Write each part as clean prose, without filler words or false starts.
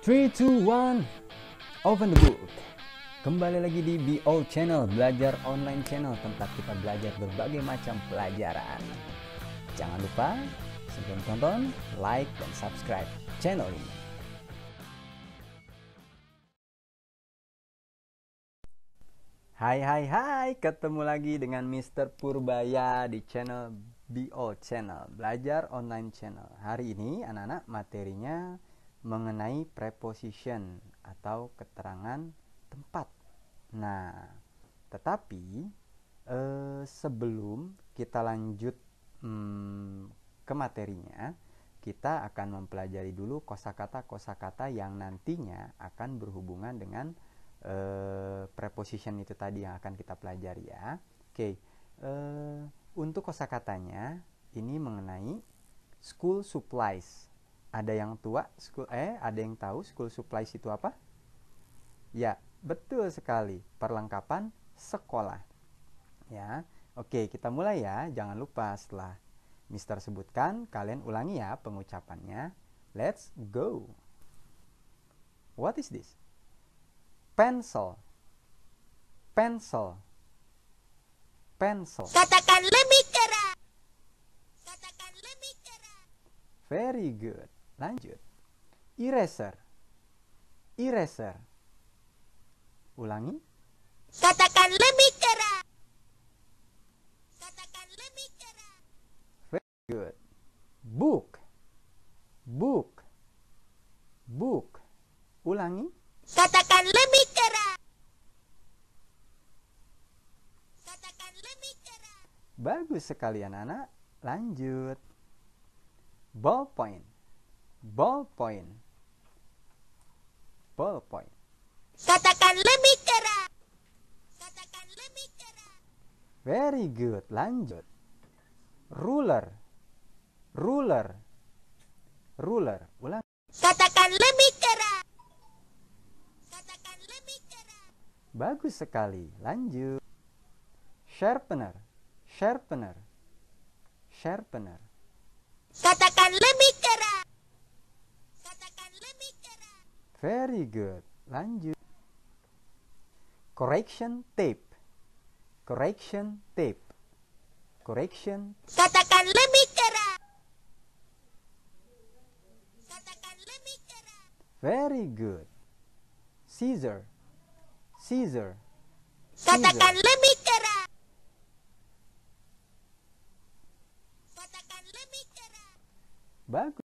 3, 2, 1, open the book. Kembali lagi di BO Channel, belajar online channel, tempat kita belajar berbagai macam pelajaran. Jangan lupa sebelum tonton, like dan subscribe channel ini. Hai, ketemu lagi dengan Mr. Purbaya di channel BO Channel, belajar online channel. Hari ini anak-anak materinya mengenai preposition atau keterangan tempat. Nah, tetapi sebelum kita lanjut ke materinya, kita akan mempelajari dulu kosakata-kosakata yang nantinya akan berhubungan dengan preposition itu tadi yang akan kita pelajari ya. Oke, untuk kosakatanya ini mengenai school supplies. Ada yang tua, ada yang tahu school supplies itu apa? Ya, betul sekali, perlengkapan sekolah. Ya, oke, kita mulai ya. Jangan lupa setelah Mister sebutkan, kalian ulangi ya pengucapannya. Let's go. What is this? Pencil. Pencil. Pencil. Katakan lebih keras. Katakan lebih keras. Very good. Lanjut. Eraser. Eraser. Ulangi. Katakan lebih keras. Katakan lebih keras. Very good. Book. Book. Book. Ulangi. Katakan lebih keras. Katakan lebih keras. Bagus sekali anak-anak. Lanjut. Ballpoint. Ballpoint. Ballpoint. Katakan lebih keras. Katakan lebih keras. Very good. Lanjut. Ruler. Ruler. Ruler. Ulang. Katakan lebih keras. Katakan lebih keras. Bagus sekali. Lanjut. Sharpener. Sharpener. Sharpener. Katakan lebih keras. Katakan lebih keras. Very good. Lanjut. Correction tape. Correction tape. Correction. Katakan lebih keras. Katakan lebih keras. Very good. Scissor. Scissor. Katakan Scissor. lebih keras. Katakan lebih keras. Bagus.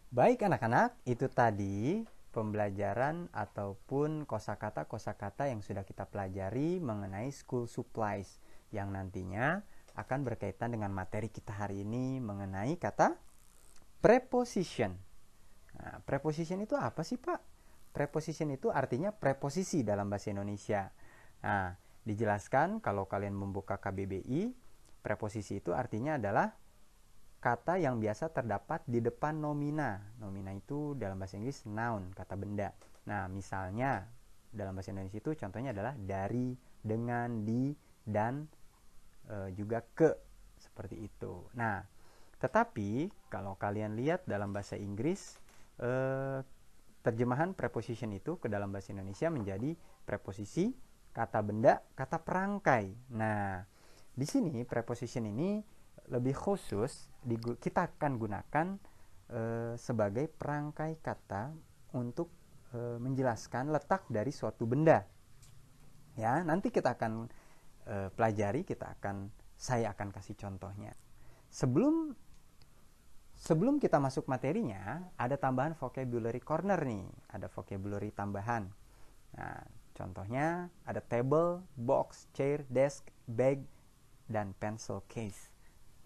Baik anak-anak, itu tadi pembelajaran ataupun kosakata-kosakata yang sudah kita pelajari mengenai school supplies yang nantinya akan berkaitan dengan materi kita hari ini mengenai kata preposition. Nah, preposition itu apa sih, Pak? Preposition itu artinya preposisi dalam bahasa Indonesia. Nah, dijelaskan kalau kalian membuka KBBI, preposisi itu artinya adalah kata yang biasa terdapat di depan nomina. Nomina itu dalam bahasa Inggris noun, kata benda. Nah, misalnya dalam bahasa Indonesia itu contohnya adalah dari, dengan, di, dan juga ke. Seperti itu. Nah, tetapi kalau kalian lihat dalam bahasa Inggris, terjemahan preposition itu ke dalam bahasa Indonesia menjadi preposisi, kata benda, kata perangkai. Nah, di sini preposition ini lebih khusus kita akan gunakan sebagai perangkai kata untuk menjelaskan letak dari suatu benda. Ya, nanti kita akan pelajari, saya akan kasih contohnya. Sebelum kita masuk materinya, ada tambahan vocabulary corner nih, ada vocabulary tambahan. Nah, contohnya ada table, box, chair, desk, bag, dan pencil case.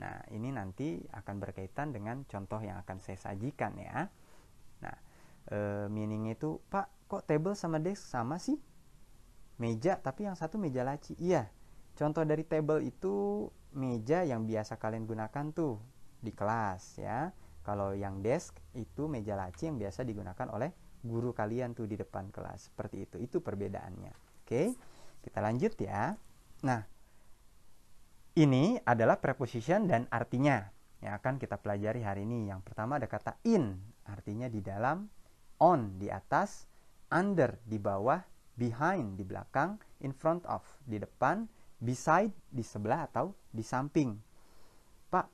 Nah, ini nanti akan berkaitan dengan contoh yang akan saya sajikan ya. Nah, meaning itu, Pak, kok table sama desk sama sih? Meja, tapi yang satu meja laci. Iya, contoh dari table itu meja yang biasa kalian gunakan tuh di kelas ya. Kalau yang desk itu meja laci yang biasa digunakan oleh guru kalian tuh di depan kelas. Seperti itu. Itu perbedaannya. Oke, kita lanjut ya. Nah, ini adalah preposition dan artinya. yang akan kita pelajari hari ini. Yang pertama ada kata in, artinya di dalam, on di atas, under di bawah, behind di belakang, in front of di depan, beside di sebelah atau di samping. Pak,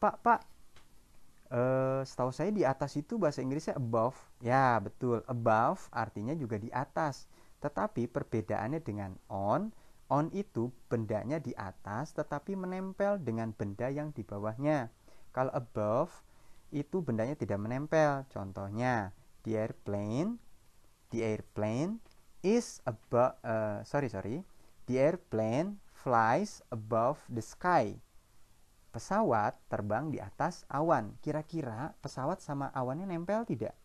setahu saya di atas itu bahasa Inggrisnya above. Ya, betul. Above artinya juga di atas. Tetapi perbedaannya dengan on itu bendanya di atas tetapi menempel dengan benda yang di bawahnya. Kalau above itu bendanya tidak menempel. Contohnya, the airplane is above the airplane flies above the sky. Pesawat terbang di atas awan. Kira-kira pesawat sama awannya nempel tidak?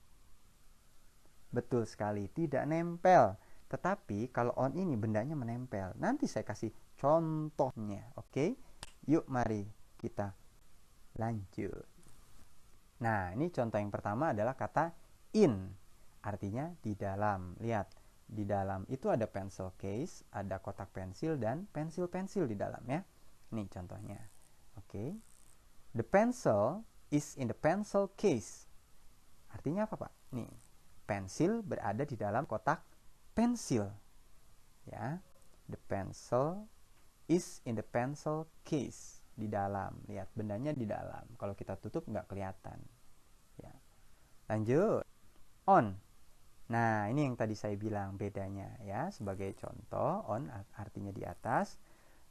Betul sekali, tidak nempel. Tetapi kalau on ini bendanya menempel. Nanti saya kasih contohnya, oke? Yuk mari kita lanjut. Nah, ini contoh yang pertama adalah kata in. Artinya di dalam. Lihat, di dalam itu ada pencil case, ada kotak pensil dan pensil-pensil di dalam ya. Ini contohnya. Oke. The pencil is in the pencil case. Artinya apa, Pak? Nih, pensil berada di dalam kotak pensil. Ya. The pencil is in the pencil case. Di dalam. Lihat, bendanya di dalam. Kalau kita tutup nggak kelihatan. Ya. Lanjut. On. Nah, ini yang tadi saya bilang bedanya ya. Sebagai contoh, on artinya di atas.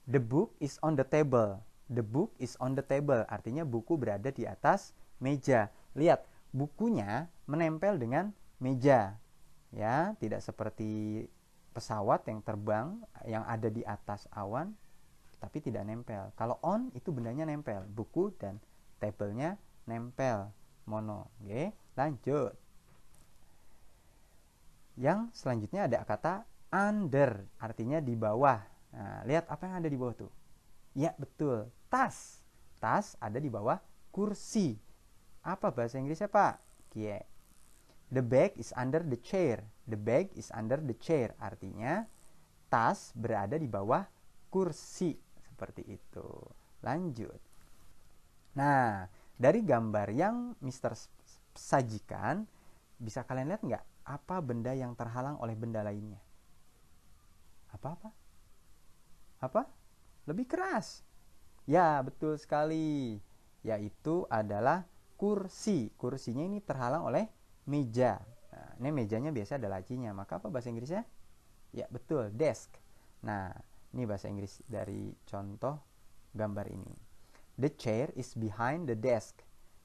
The book is on the table. The book is on the table. Artinya buku berada di atas meja. Lihat, bukunya menempel dengan meja. Ya, tidak seperti pesawat yang terbang yang ada di atas awan tapi tidak nempel. Kalau on itu bendanya nempel, buku dan tabelnya nempel, mono. Oke, lanjut. Yang selanjutnya ada kata under, artinya di bawah. Nah, lihat apa yang ada di bawah tuh. Ya, betul. Tas. Tas ada di bawah kursi. Apa bahasa Inggrisnya, Pak? Kie. The bag is under the chair. The bag is under the chair. Artinya tas berada di bawah kursi. Seperti itu. Lanjut. Nah, dari gambar yang Mr. sajikan, bisa kalian lihat nggak? Apa benda yang terhalang oleh benda lainnya? Apa? Lebih keras. Ya, betul sekali. Yaitu adalah kursi. Kursinya ini terhalang oleh meja. Nah, ini mejanya biasa ada lacinya. Maka apa bahasa Inggrisnya? Ya, betul, desk. Nah, ini bahasa Inggris dari contoh gambar ini. The chair is behind the desk.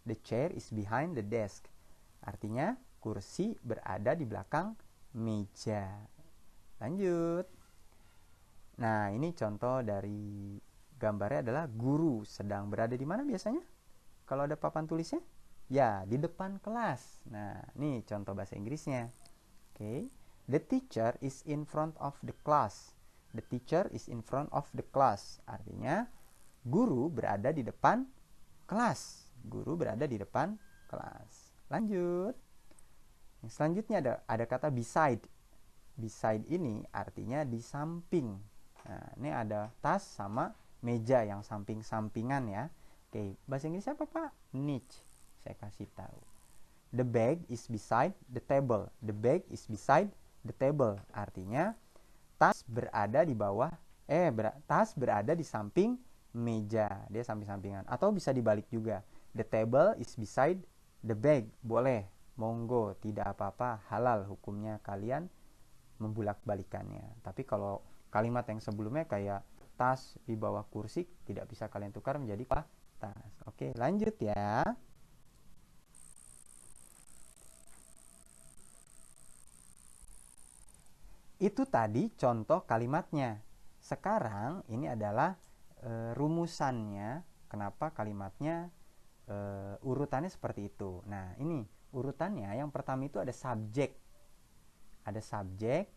The chair is behind the desk. Artinya, kursi berada di belakang meja. Lanjut. Nah, ini contoh dari gambarnya adalah guru sedang berada di mana biasanya? Kalau ada papan tulisnya? Ya, di depan kelas. Nah, ini contoh bahasa Inggrisnya. Oke. The teacher is in front of the class. The teacher is in front of the class. Artinya, guru berada di depan kelas. Guru berada di depan kelas. Lanjut. Yang selanjutnya ada kata beside. Beside ini artinya di samping. Nah, ini ada tas sama meja yang samping-sampingan ya. Oke, bahasa Inggrisnya apa, Pak? Niche. Saya kasih tahu. The bag is beside the table. The bag is beside the table. Artinya tas berada di bawah tas berada di samping meja. Dia samping-sampingan atau bisa dibalik juga. The table is beside the bag. Boleh. Monggo, tidak apa-apa, halal hukumnya kalian membulak-balikannya. Tapi kalau kalimat yang sebelumnya kayak tas di bawah kursi tidak bisa kalian tukar menjadi tas. Oke, lanjut ya. Itu tadi contoh kalimatnya. Sekarang ini adalah rumusannya. Kenapa kalimatnya urutannya seperti itu. Nah, ini urutannya yang pertama itu ada subjek. Ada subjek,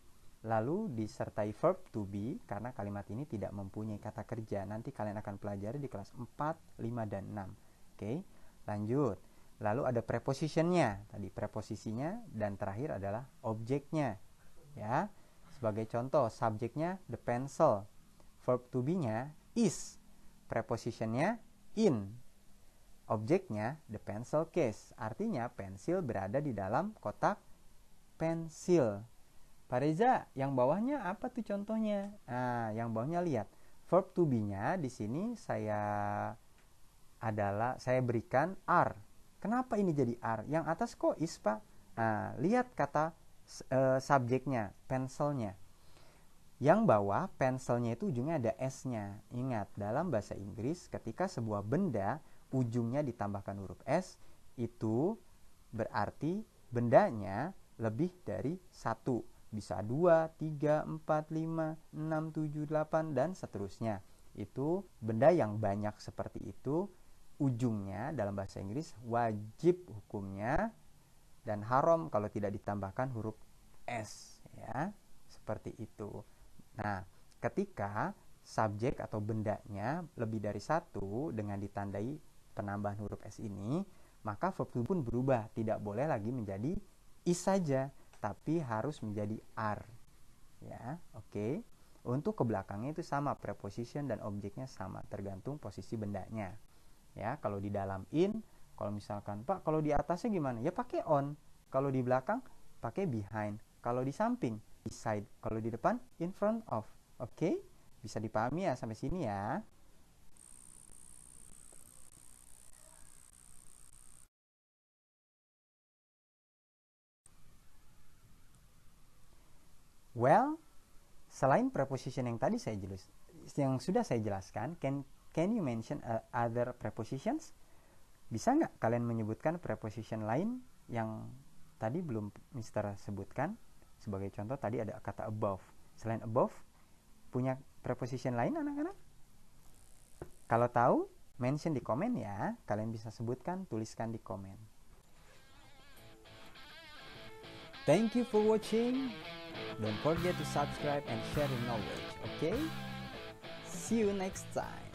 lalu disertai verb to be, karena kalimat ini tidak mempunyai kata kerja. Nanti kalian akan pelajari di kelas 4, 5, dan 6. Oke, lanjut. Lalu ada prepositionnya, tadi preposisinya, dan terakhir adalah objeknya. Ya, sebagai contoh, subjeknya the pencil, verb to be-nya is, prepositionnya in, Objeknya the pencil case, artinya pensil berada di dalam kotak pensil. Pak Reza, yang bawahnya apa tuh contohnya? Nah, yang bawahnya lihat. Verb to be-nya di sini saya berikan are. Kenapa ini jadi are? Yang atas kok is, Pak? Nah, lihat kata subjeknya, pensilnya. Yang bawah, pensilnya itu ujungnya ada S-nya. Ingat, dalam bahasa Inggris, ketika sebuah benda ujungnya ditambahkan huruf S, itu berarti bendanya lebih dari 1. Bisa 2, 3, 4, 5, 6, 7, 8, dan seterusnya. Itu benda yang banyak seperti itu, ujungnya dalam bahasa Inggris wajib hukumnya dan haram kalau tidak ditambahkan huruf S, ya. Seperti itu. Nah, ketika subjek atau bendanya lebih dari 1 dengan ditandai penambahan huruf S ini, maka verb to pun berubah. Tidak boleh lagi menjadi is saja, tapi harus menjadi are. Ya, oke. Untuk ke belakangnya itu sama, preposition dan objeknya sama, tergantung posisi bendanya. Ya, kalau di dalam in, kalau misalkan, Pak, kalau di atasnya gimana? Ya pakai on. Kalau di belakang pakai behind. Kalau di samping beside. Kalau di depan in front of. Oke? Bisa dipahami ya sampai sini ya. Well, selain preposition yang tadi yang sudah saya jelaskan, can you mention other prepositions? Bisa nggak kalian menyebutkan preposition lain yang tadi belum Mister sebutkan? Sebagai contoh tadi ada kata above. Selain above, punya preposition lain anak-anak? Kalau tahu, mention di komen ya. Kalian bisa sebutkan, tuliskan di komen. Thank you for watching. Don't forget to subscribe and share your knowledge, okay? See you next time.